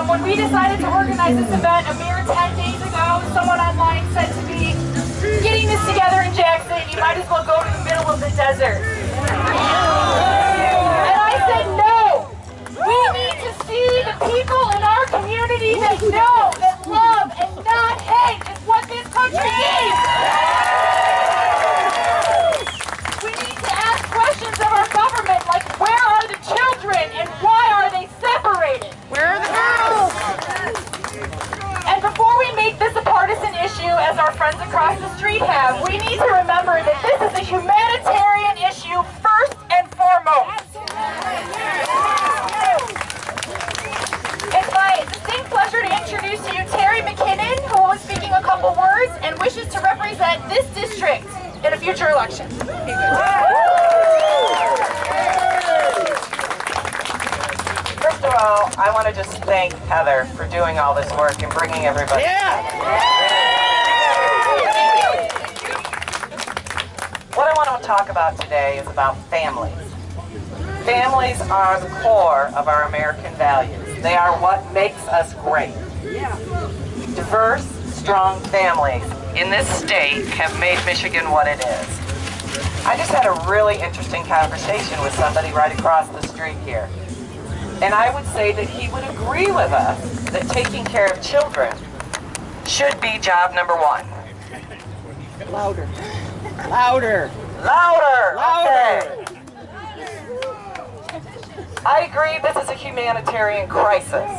When we decided to organize this event a mere 10 days ago, someone online said to me, getting this together in Jackson, you might as well go to the middle of the desert. And I said, no! We need to see the people in our community that know that love and not hate is what this country needs! We need to ask questions of our government like, where are the children and why are they separated? Where are the girls? And before we make this a partisan issue, as our friends across the street have, we need to remember that this is a humanitarian issue first and foremost. It's my distinct pleasure to introduce to you Terry McKinnon, who will be speaking a couple words and wishes to represent this district in a future election. First of all, I want to just thank Heather for doing all this work and bringing everybody. What I want to talk about today is about families. Families are the core of our American values. They are what makes us great. Diverse, strong families in this state have made Michigan what it is. I just had a really interesting conversation with somebody right across the street here. And I would say that he would agree with us that taking care of children should be job number one. Louder. Louder. Louder! Louder! Okay. I agree this is a humanitarian crisis.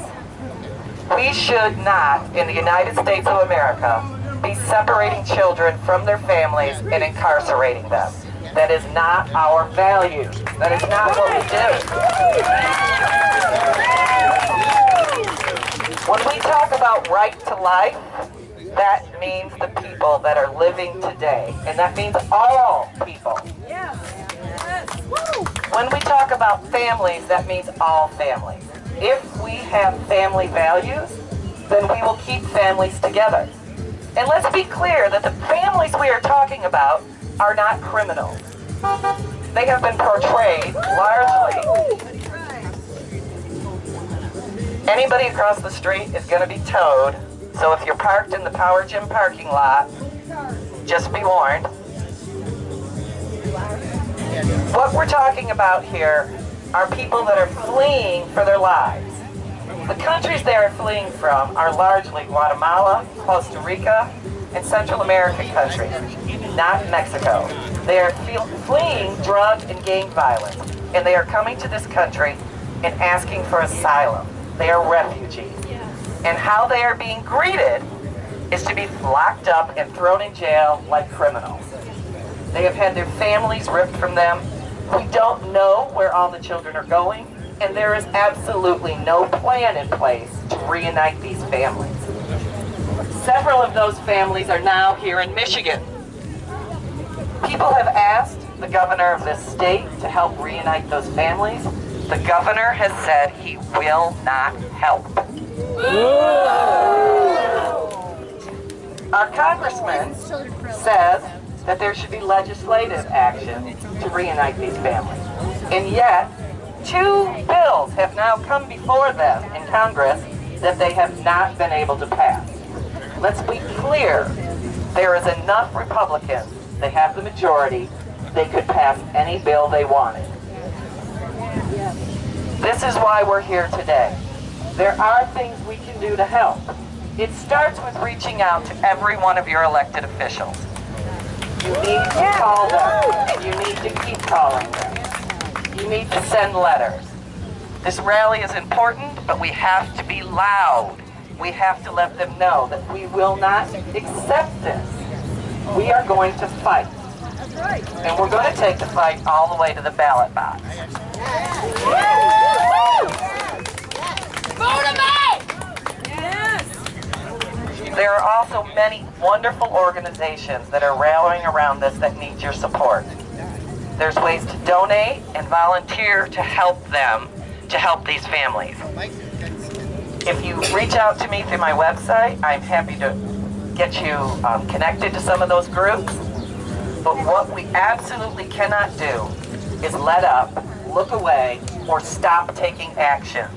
We should not, in the United States of America, be separating children from their families and incarcerating them. That is not our value. That is not what we do. When we talk about right to life, that means the people that are living today. And that means all people. When we talk about families, that means all families. If we have family values, then we will keep families together. And let's be clear that the families we are talking about are not criminals. They have been portrayed largely. Anybody across the street is going to be towed, so if you're parked in the Power Gym parking lot, just be warned. What we're talking about here are people that are fleeing for their lives. The countries they are fleeing from are largely Guatemala, Costa Rica, and Central American countries, not Mexico. They are fleeing drug and gang violence, and they are coming to this country and asking for asylum. They are refugees. And how they are being greeted is to be locked up and thrown in jail like criminals. They have had their families ripped from them. We don't know where all the children are going, and there is absolutely no plan in place to reunite these families. Several of those families are now here in Michigan. People have asked the governor of this state to help reunite those families. The governor has said he will not help. Our congressman says that there should be legislative action to reunite these families. And yet, 2 bills have now come before them in Congress that they have not been able to pass. Let's be clear, there is enough Republicans, they have the majority, they could pass any bill they wanted. This is why we're here today. There are things we can do to help. It starts with reaching out to every one of your elected officials. You need to call them, and you need to keep calling them. You need to send letters. This rally is important, but we have to be loud. We have to let them know that we will not accept this. We are going to fight. And we're going to take the fight all the way to the ballot box. There are also many wonderful organizations that are rallying around this that need your support. There's ways to donate and volunteer to help them, to help these families. If you reach out to me through my website, I'm happy to get you connected to some of those groups. But what we absolutely cannot do is let up, look away, or stop taking action.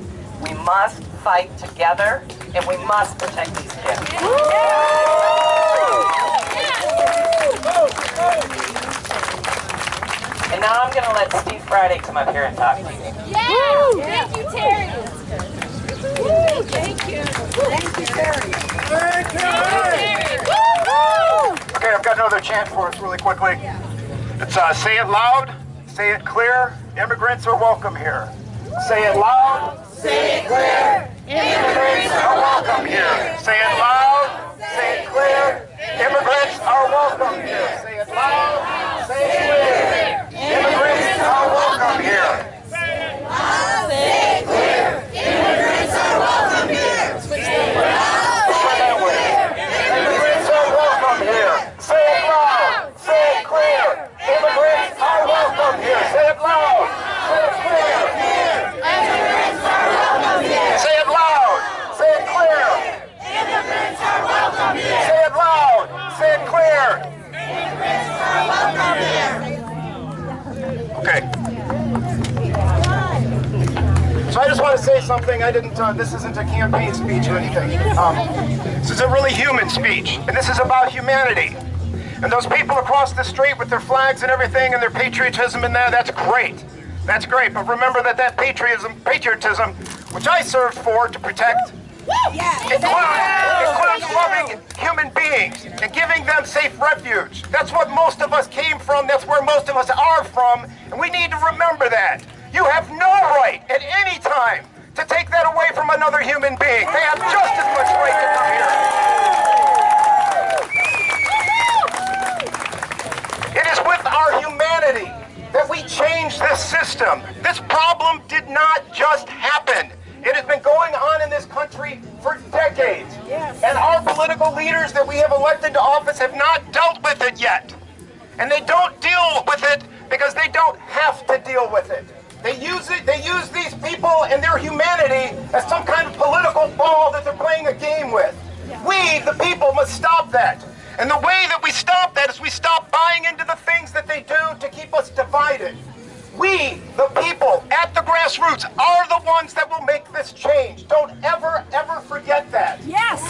We must fight together, and we must protect these kids. And now I'm going to let Steve Friday come up here and talk to you. Yeah! Thank you, Terry. Thank you. Thank you, Terry. Okay, I've got another chant for us really quickly. It's say it loud, say it clear, immigrants are welcome here. Say it loud, say it clear, immigrants are welcome here. Say it loud, say it clear, immigrants are welcome here. Say it loud, say it clear, immigrants are welcome here. Say it clear. Immigrants are welcome here. Immigrants are welcome here. Say it loud, say it clear, immigrants are welcome here. Say it loud, say it clear. Immigrants are welcome here. Say it loud, say it clear. Immigrants are welcome here. Say it loud, say it clear. Immigrants are welcome here. Okay. So I just want to say something. I didn't, this isn't a campaign speech or anything. This is a really human speech, and this is about humanity. And those people across the street with their flags and everything and their patriotism and that's great. That's great, but remember that patriotism, which I served for to protect, includes loving human beings and giving them safe refuge. That's what most of us came from, that's where most of us are from, and we need to remember that. You have no right at any time to take that away from another human being. They have just as much right to come here. It is with our humanity that we change this system. This problem did not just happen. It has been going on in this country for decades. And our political leaders that we have elected to office have not dealt with it yet. And they don't deal with it because they don't have to deal with it. They use these people and their humanity as some kind of political ball that they're playing a game with. We, the people, must stop that. And the way that we stop that is we stop buying into the things that they do to keep us divided. We, the people, at the grassroots, are the ones that will make this change. Don't ever, ever forget that. Yes.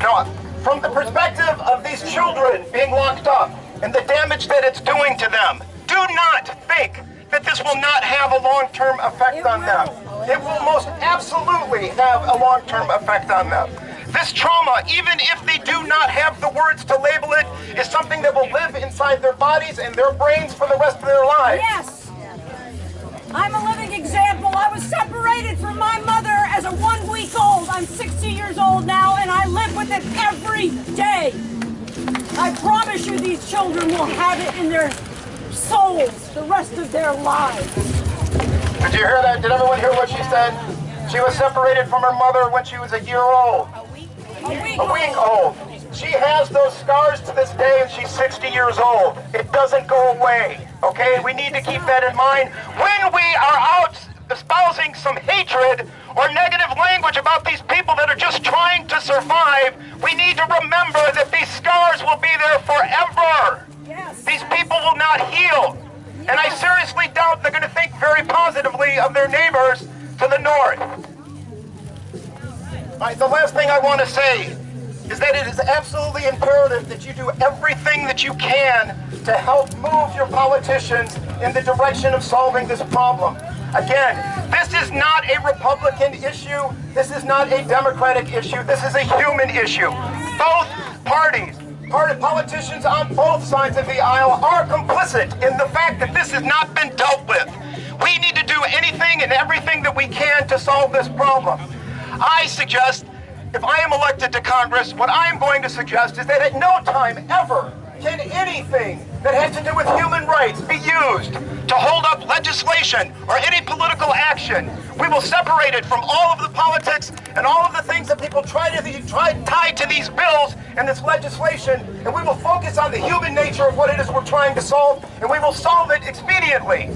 Now, from the perspective of these children being locked up and the damage that it's doing to them, do not think that this will not have a long-term effect on them. It will most absolutely have a long-term effect on them. This trauma, even if they do not have the words to label it, is something that will live inside their bodies and their brains for the rest of their lives. Yes. I'm a living example. I was separated from my mother as a 1-week-old. I'm 60 years old now, and I live with it every day. I promise you these children will have it in their souls the rest of their lives. Did you hear that? Did everyone hear what she said? She was separated from her mother when she was a year old. A week old. She has those scars to this day, and she's 60 years old. It doesn't go away, okay? We need to keep that in mind. When we are out espousing some hatred or negative language about these people that are just trying to survive, we need to remember that these scars will be there forever. Yes. These people will not heal. And I seriously doubt they're going to think very positively of their neighbors to the north. All right, the last thing I want to say is that it is absolutely imperative that you do everything that you can to help move your politicians in the direction of solving this problem. Again, this is not a Republican issue. This is not a Democratic issue. This is a human issue. Both parties, politicians on both sides of the aisle are complicit in the fact that this has not been dealt with. We need to do anything and everything that we can to solve this problem. I suggest, if I am elected to Congress, what I am going to suggest is that at no time ever can anything that has to do with human rights be used to hold up legislation or any political action. We will separate it from all of the politics and all of the things that people try tie to these bills and this legislation, and we will focus on the human nature of what it is we're trying to solve, and we will solve it expediently.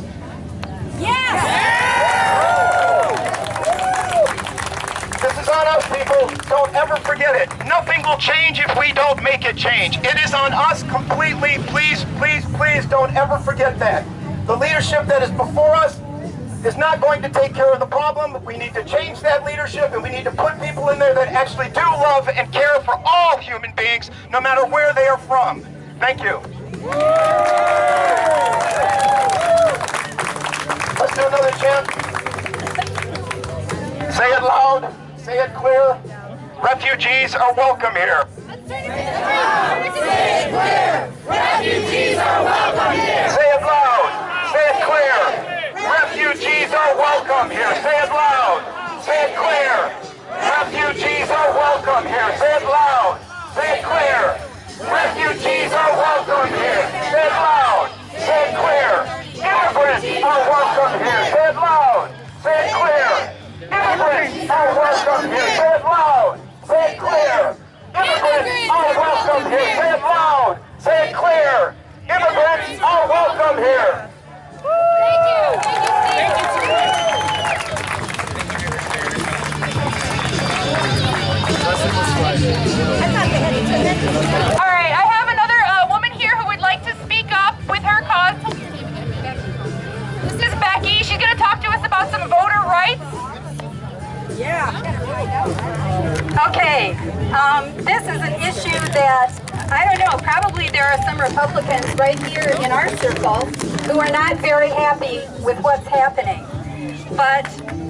This is on us, people. Don't ever forget it. Nothing will change if we don't make it change. It is on us completely. Please, please, please don't ever forget that. The leadership that is before us is not going to take care of the problem. We need to change that leadership, and we need to put people in there that actually do love and care for all human beings, no matter where they are from. Thank you. Let's do another chant. Say it loud, say it clear. Refugees are welcome here. Say it clear. Refugees are welcome here. Say it loud, say it clear. Refugees are welcome here. Say it loud. Say it clear. Refugees are welcome here. Say it loud. Say it clear. Refugees are welcome here. Say it loud. Say it clear. Immigrants are welcome here. Say it loud. Say it clear. Immigrants are welcome here. Say it loud. Say it clear. Immigrants are welcome here. Say it loud. Say it clear. Immigrants are welcome here. Thank you. Thank you, Steve. All right, I have another woman here who would like to speak up with her cause. This is Becky. She's going to talk to us about some voter rights. Okay, this is an issue that, I don't know, probably there are some Republicans right here in our circle who are not very happy with what's happening. But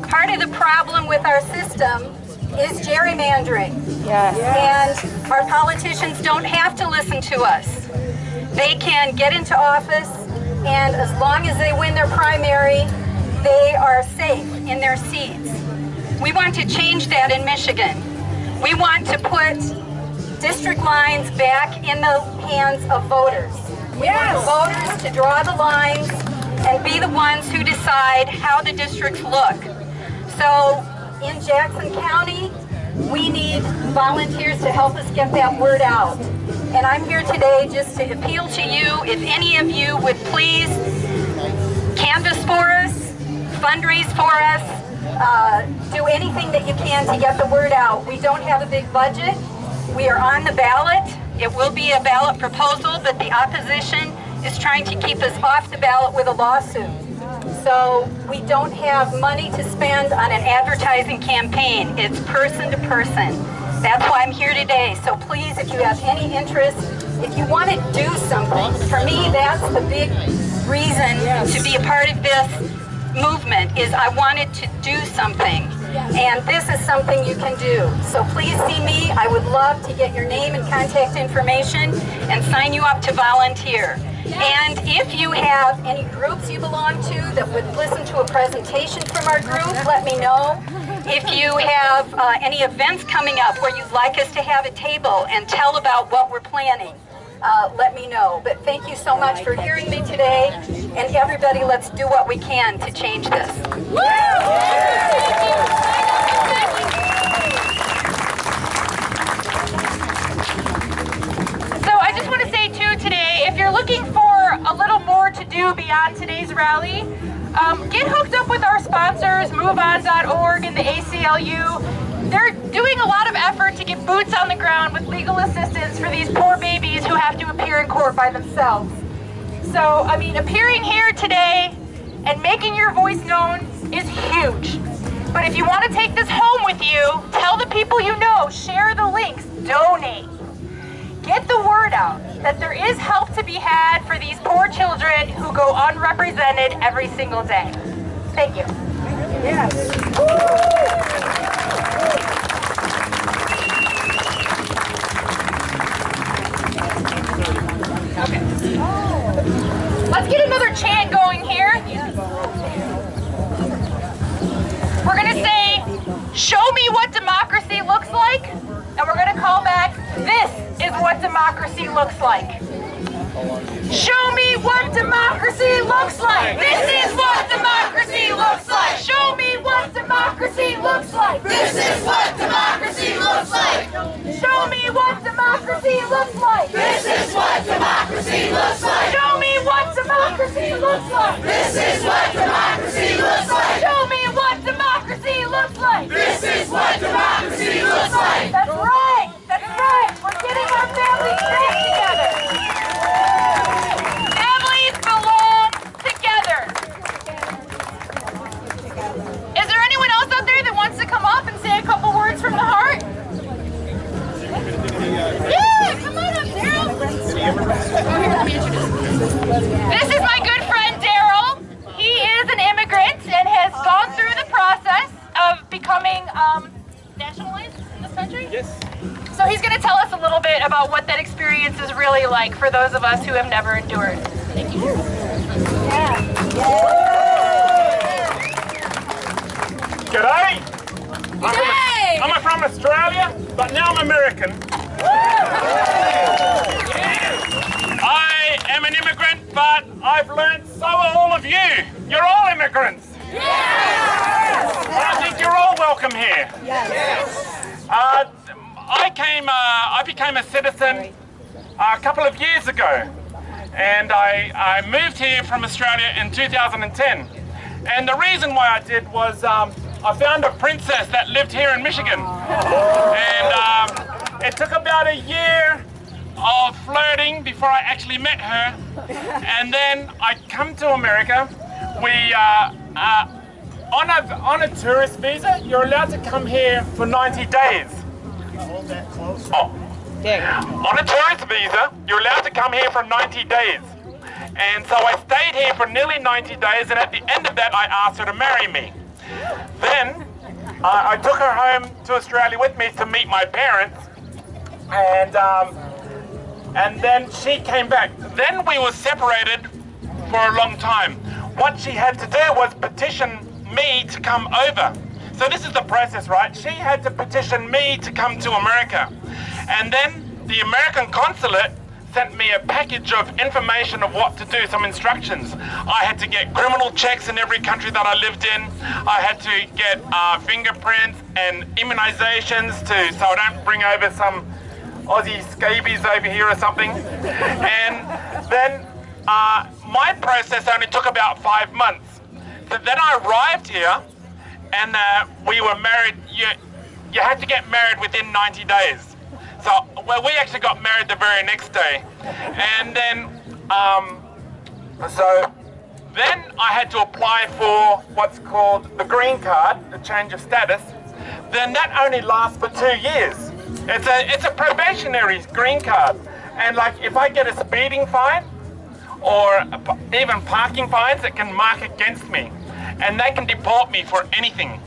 part of the problem with our system is gerrymandering. And our politicians don't have to listen to us. They can get into office, and as long as they win their primary, they are safe in their seats. We want to change that in Michigan. We want to put district lines back in the hands of voters. We want voters to draw the lines and be the ones who decide how the districts look. So in Jackson County, we need volunteers to help us get that word out. And I'm here today just to appeal to you, if any of you would please canvass for us, fundraise for us, do anything that you can to get the word out. We don't have a big budget. We are on the ballot. It will be a ballot proposal, but the opposition is trying to keep us off the ballot with a lawsuit. So we don't have money to spend on an advertising campaign. It's person to person. That's why I'm here today. So please, if you have any interest, if you want to do something, for me, that's the big reason to be a part of this movement, is I wanted to do something. And this is something you can do. So please see me. I would love to get your name and contact information and sign you up to volunteer. And if you have any groups you belong to that would listen to a presentation from our group, let me know. If you have any events coming up where you'd like us to have a table and tell about what we're planning, let me know. But thank you so much for hearing me today. And everybody, let's do what we can to change this. So I just want to say too today, if you're looking for a little more to do beyond today's rally, get hooked up with our sponsors, MoveOn.org and the ACLU. They're doing a lot of effort to get boots on the ground with legal assistance for these poor babies who have to appear in court by themselves. So, I mean, appearing here today and making your voice known is huge. But if you want to take this home with you, tell the people you know, share the links, donate. Get the word out that there is help to be had for these poor children who go unrepresented every single day. Thank you. Okay. Let's get another chant going here. We're going to say, show me what democracy looks like, and we're going to call back, this is what democracy looks like. Show me what democracy looks like. This is what democracy looks like. Show me what democracy looks like. This is what democracy looks like. Show me what democracy looks like. This is what democracy looks like. Show me what democracy looks like. This is what democracy looks like. Show me what democracy looks like. This is what democracy looks like. That's right. That's right. We're getting our families back together. Families belong together. like for those of us who have never endured. Thank you. G'day! I'm from Australia, but now I'm American. I am an immigrant, but I've learned so are all of you. You're all immigrants. I think you're all welcome here. I became a citizen a couple of years ago, and I moved here from Australia in 2010. And the reason why I did was I found a princess that lived here in Michigan, and it took about a year of flirting before I actually met her, and then I come to America. We on a tourist visa, you're allowed to come here for 90 days. Hold that close. Oh. On a tourist visa, you're allowed to come here for 90 days. And so I stayed here for nearly 90 days, and at the end of that, I asked her to marry me. Then I took her home to Australia with me to meet my parents, and then she came back. Then we were separated for a long time. What she had to do was petition me to come over. So this is the process, right? She had to petition me to come to America. And then the American consulate sent me a package of information of what to do, some instructions. I had to get criminal checks in every country that I lived in. I had to get fingerprints and immunizations so I don't bring over some Aussie scabies over here or something. And then my process only took about 5 months. So then I arrived here, and we were married. You had to get married within 90 days. So, well, we actually got married the very next day. And then, then I had to apply for what's called the green card, the change of status. Then that only lasts for 2 years. It's a probationary green card. And like, if I get a speeding fine, or even parking fines, it can mark against me. And they can deport me for anything.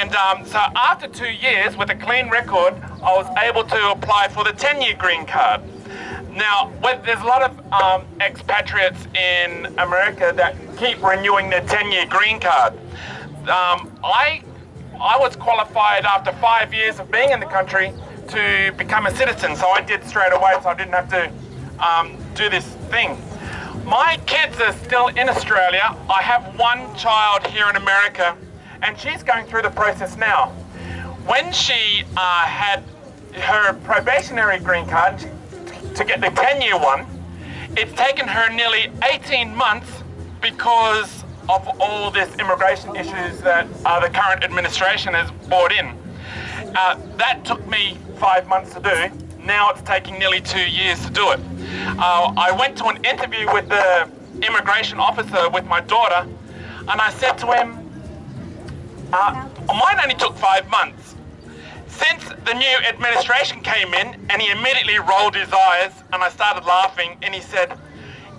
And so after 2 years, with a clean record, I was able to apply for the 10-year green card. Now, there's a lot of expatriates in America that keep renewing their 10-year green card. I was qualified after 5 years of being in the country to become a citizen, so I did straight away, so I didn't have to do this thing. My kids are still in Australia. I have one child here in America, and she's going through the process now. When she had her probationary green card to get the 10-year one, it's taken her nearly 18 months because of all this immigration issues that the current administration has brought in. That took me 5 months to do. Now it's taking nearly 2 years to do it. I went to an interview with the immigration officer with my daughter, and I said to him, mine only took 5 months. Since the new administration came in, and he immediately rolled his eyes, and I started laughing, and he said,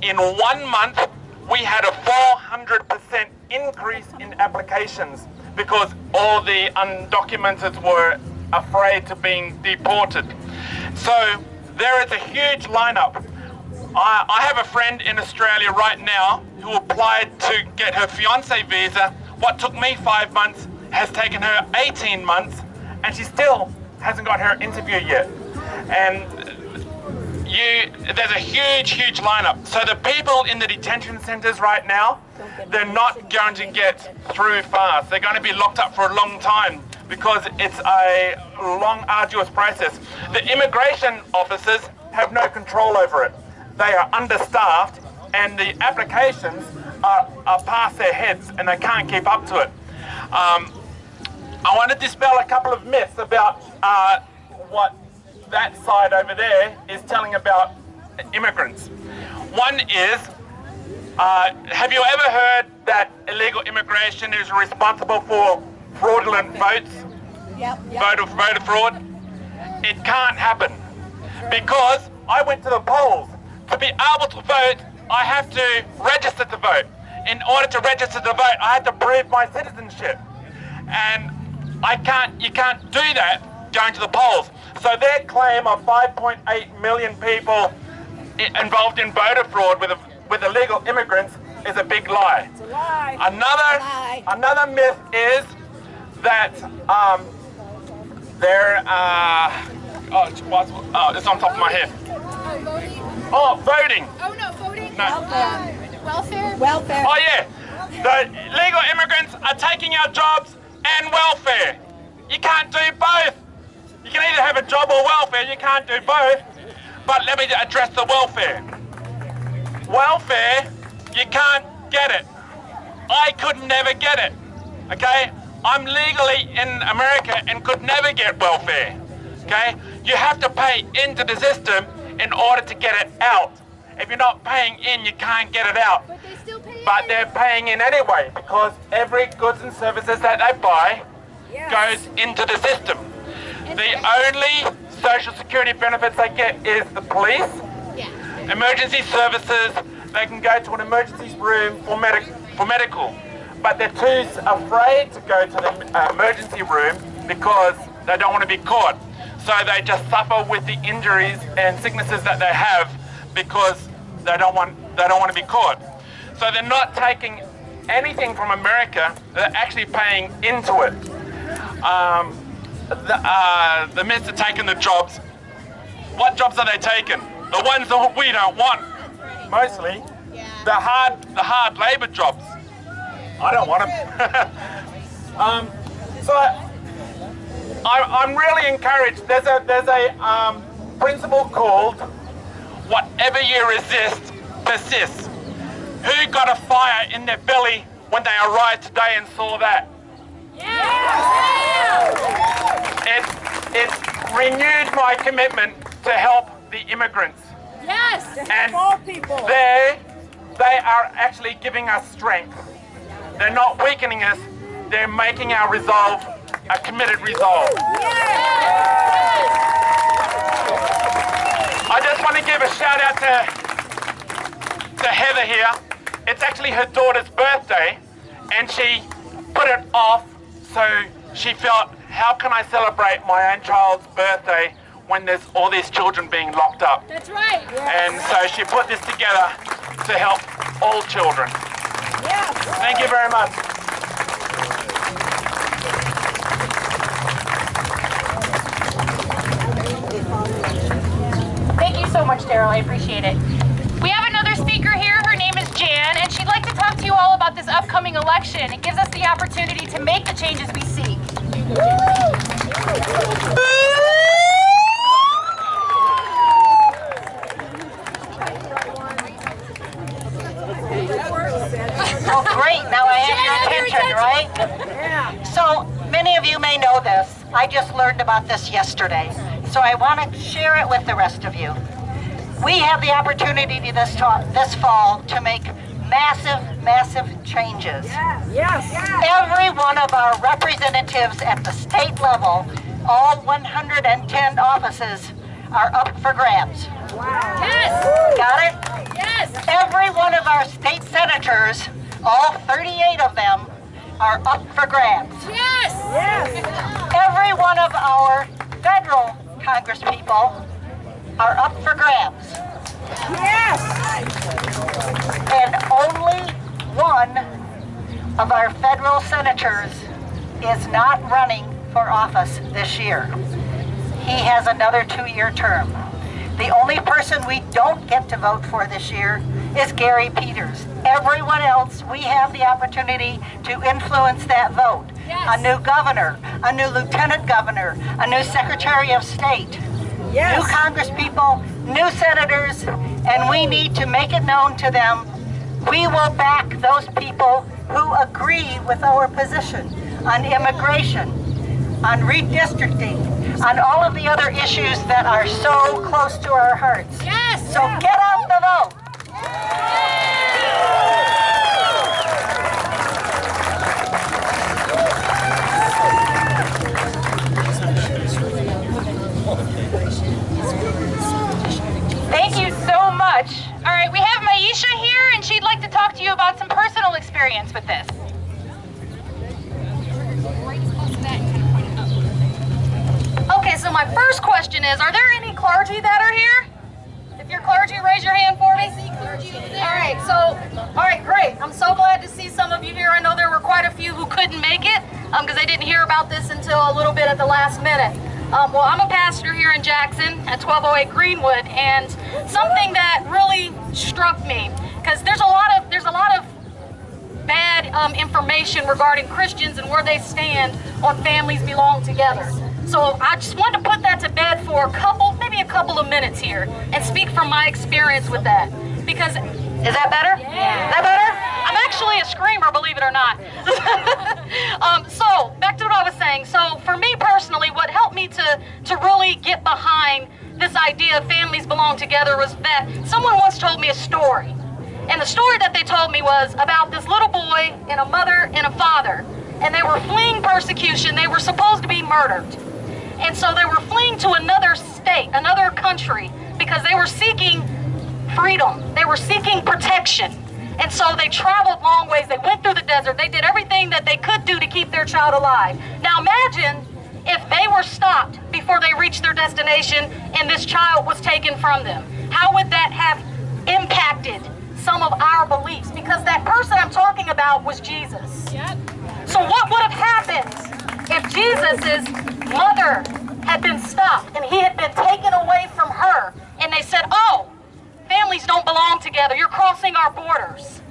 in 1 month, we had a 400% increase in applications because all the undocumented were afraid of being deported. So there is a huge lineup. I have a friend in Australia right now who applied to get her fiancé visa. What took me 5 months has taken her 18 months, and she still hasn't got her interview yet. And there's a huge lineup. So the people in the detention centers right now, they're not going to get through fast. They're going to be locked up for a long time because it's a long, arduous process. The immigration officers have no control over it. They are understaffed, and the applications are past their heads, and they can't keep up to it. I want to dispel a couple of myths about what that side over there is telling about immigrants. One is, have you ever heard that illegal immigration is responsible for fraudulent votes? Voter fraud? It can't happen, because I went to the polls. To be able to vote, I have to register to vote. In order to register to vote, I had to prove my citizenship. And you can't do that going to the polls. So their claim of 5.8 million people involved in voter fraud with illegal immigrants is a big lie. It's a lie. Another myth is that it's on top of my head. Oh, voting. Oh no, voting. No. Welfare. Welfare. Oh yeah, the illegal immigrants are taking our jobs and welfare. You can't do both. You can either have a job or welfare, you can't do both. But let me address the welfare. Welfare, you can't get it. I could never get it, okay? I'm legally in America and could never get welfare, okay? You have to pay into the system in order to get it out. If you're not paying in, you can't get it out. But they still pay. But they're paying in anyway because every goods and services that they buy goes into the system. The only social security benefits they get is the police, emergency services. They can go to an emergency room for medical, but they're too afraid to go to the emergency room because they don't want to be caught. So they just suffer with the injuries and sicknesses that they have because they don't want to be caught. So they're not taking anything from America. They're actually paying into it. The Mets are taking the jobs. What jobs are they taking? The ones that we don't want, mostly. The hard labor jobs. I don't want them. So I'm really encouraged. There's a principle called whatever you resist persists. Who got a fire in their belly when they arrived today and saw that? It renewed my commitment to help the immigrants. Yes. And all people. they are actually giving us strength. They're not weakening us. They're making our resolve a committed resolve. I just want to give a shout out to Heather here. It's actually her daughter's birthday, and she put it off, so she felt, how can I celebrate my own child's birthday when there's all these children being locked up? That's right. And so she put this together to help all children. Thank you very much. Thank you so much, Daryl. I appreciate it. We have another speaker here. Her name is Jan, and she'd like to talk to you all about this upcoming election. It gives us the opportunity to make the changes we seek. Oh, great. Now I have your attention, right? Yeah. So, many of you may know this. I just learned about this yesterday. So I want to share it with the rest of you. We have the opportunity this fall to make massive changes. Yes. Every one of our representatives at the state level, all 110 offices, are up for grabs. Yes. Got it? Yes. Every one of our state senators, all 38 of them, are up for grabs. Yes. Every one of our federal congresspeople are up for grabs. And only one of our federal senators is not running for office this year. He has another 2-year term. The only person we don't get to vote for this year is Gary Peters. Everyone else, we have the opportunity to influence that vote. Yes. A new governor, a new lieutenant governor, a new secretary of state, new congresspeople, new senators, and we need to make it known to them we will back those people who agree with our position on immigration, on redistricting, on all of the other issues that are so close to our hearts. Yes. So get out the vote. Thank you so much. All right, we have Maisha here, and she'd like to talk to you about some personal experience with this. Okay, so my first question is, are there any clergy that are here? If you're clergy, raise your hand for me. All right, great. I'm so glad to see some of you here. I know there were quite a few who couldn't make it because they didn't hear about this until a little bit at the last minute. Well, I'm a pastor here in Jackson at 1208 Greenwood, and something that really struck me, because there's a lot of bad information regarding Christians and where they stand on families belong together. So I just wanted to put that to bed for maybe a couple of minutes here and speak from my experience with that. Because, is that better? Yeah. Is that better? I'm actually a screamer, believe it or not. So back to what I was saying. So for me personally, what helped me to really get behind this idea of families belong together was that someone once told me a story. And the story that they told me was about this little boy and a mother and a father. And they were fleeing persecution. They were supposed to be murdered. And so they were fleeing to another state, another country, because they were seeking freedom. They were seeking protection. And so they traveled long ways. They went through the desert. They did everything that they could do to keep their child alive. Now imagine if they were stopped before they reached their destination and this child was taken from them. How would that have impacted some of our beliefs? Because that person I'm talking about was Jesus. Yep. So what would have happened if Jesus's mother had been stopped and he had been taken away from her, and they said, oh, families don't belong together, you're crossing our borders?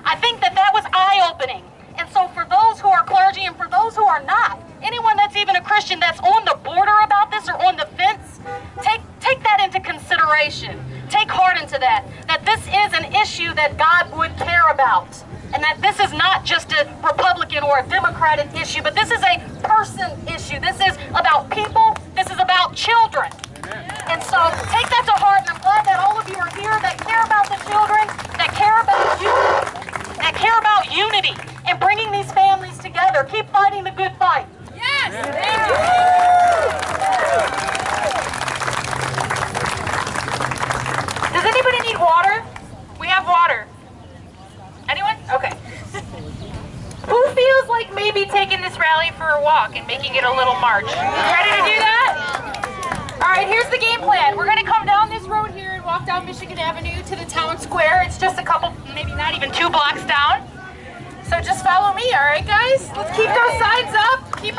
I think that was eye-opening. And so for those who are clergy and for those who are not, anyone that's even a Christian that's on the border about this or on the fence, take that into consideration. Take heart into that this is an issue that God would care about. And that this is not just a Republican or a Democratic issue, but this is a person issue. This is about people. This is about children. And so take that to heart, and I'm glad that all of you are here that care about the children, that care about unity, that care about unity and bringing these families together. Keep fighting the good fight. Yes! Thank you. Does anybody need water? We have water. Anyone? Okay. Who feels like maybe taking this rally for a walk and making it a little march? Ready to do that? All right, here's the game plan. We're going to come down this road here and walk down Michigan Avenue to the town square. It's just a couple, maybe not even 2 blocks down. So just follow me, all right, guys? Let's keep those signs up, keep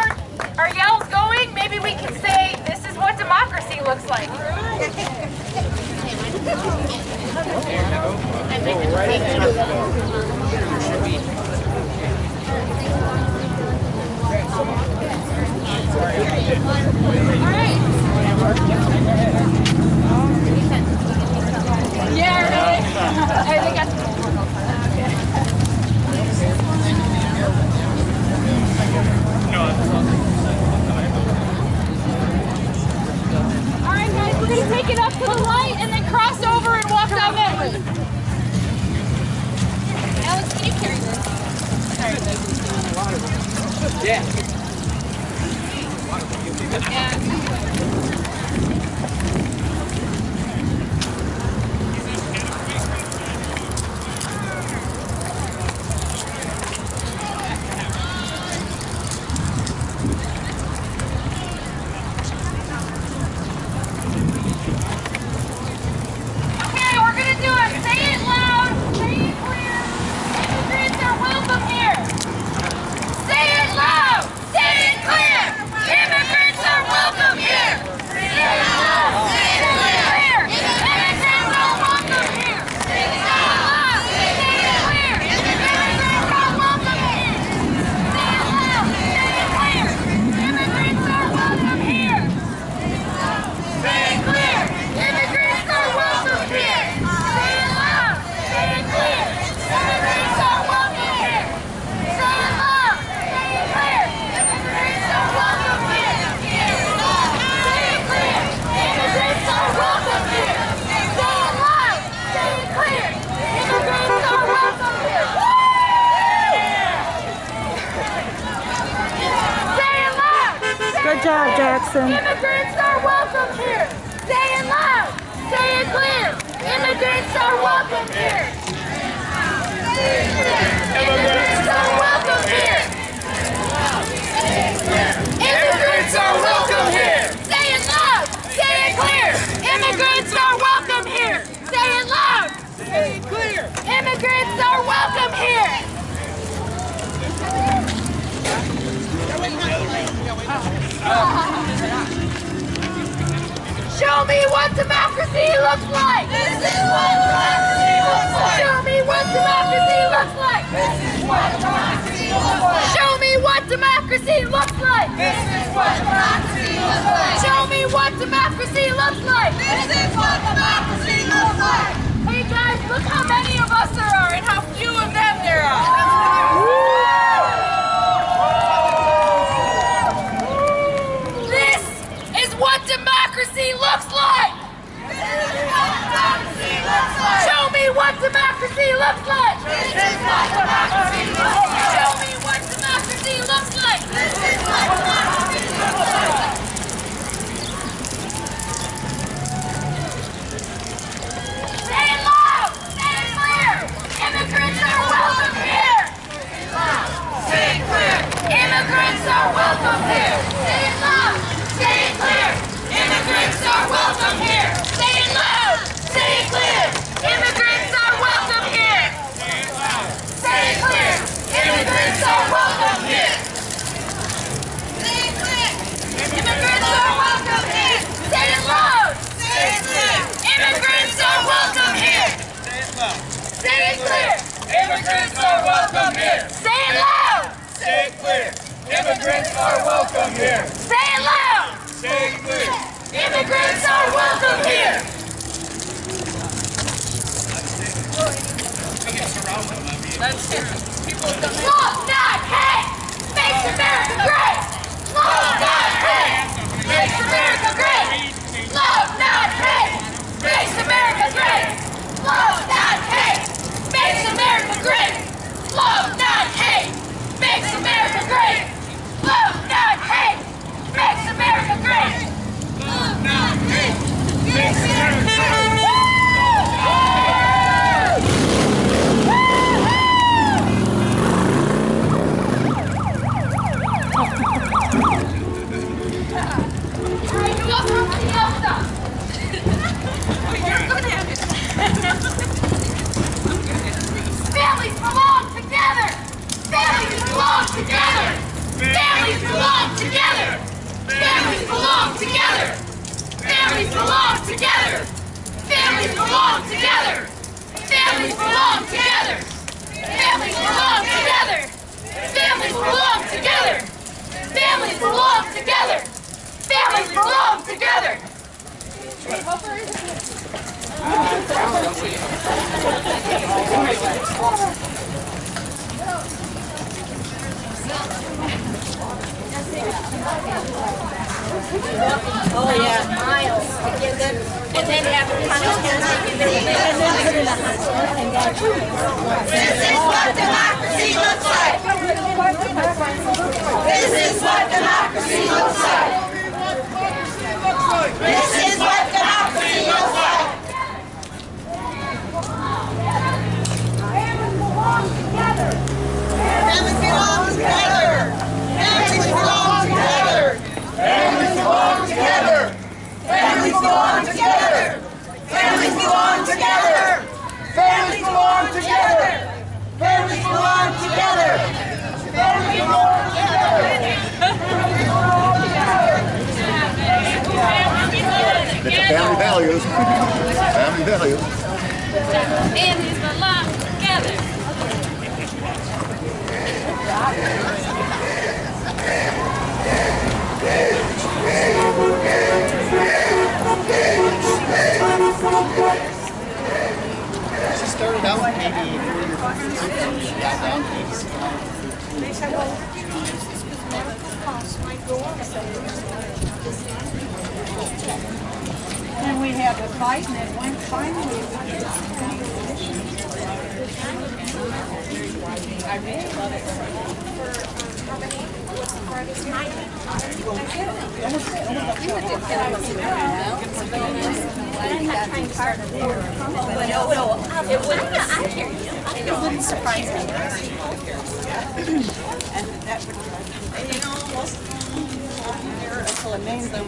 our yells going. Maybe we can say, this is what democracy looks like. Alright guys, we're going to take it up to the light and then cross over and walk down that way. Alex, can you carry this? Yeah. Good job, Jackson. Immigrants are welcome here. Say it loud. Say it clear. Immigrants are welcome here. Immigrants are welcome here. Immigrants are welcome here. Say it loud. Say it clear. Immigrants are welcome here. Show me what democracy looks like. This is what democracy looks like. Show me what democracy looks like. This is what democracy looks like. Show me what democracy looks like. This is what democracy looks like. Show me what democracy looks like. This is what democracy looks like. Hey guys, look how many of us there are and how few of them there are. This is what democracy looks like. This is what democracy looks like. Show me what democracy looks like. This is what democracy looks like. Show me what democracy looks like. This is what democracy looks like. Say it loud. Say it clear. Immigrants are welcome here. Say it clear. Immigrants are welcome here. Say it loud. Say it clear. Immigrants are welcome here. Say it loud. Say it clear. Immigrants are welcome here. Say it clear. Immigrants are welcome here. Say it clear. Immigrants are welcome here. Say it loud. Say it clear. Immigrants are welcome here. Say it clear. Immigrants are welcome here. Say it loud. Say it clear. Immigrants are welcome here. Say it loud. Say it clear. Immigrants are welcome here. Love, not hate, makes America great. Love, not hate, makes America great. Love, not hate, makes America great. Love, not hate, makes America great. Love, not hate, makes America great. Love, not hate, makes America great. Love, not hate, makes America great. Families belong together. Families belong together. Families belong together. Families belong together. Families belong together. Families belong together. Families belong together. Families belong together. Families belong together. Families belong together. Families belong together. Oh yeah, miles to get them, and then have a contest. This is what democracy looks like. This is what democracy looks like. This is what democracy looks like. Families belong together. Families belong together. Families belong together. Families belong together. Families belong together. Families belong together. Families belong together. Families belong together. Families belong together. It's a family values. Family values. Families belong together. She started out with maybe 30 she got down to 80. And we had a fight, and it went finally. I really love it. It wouldn't surprise me. And that would, you know, most of them there until it names them.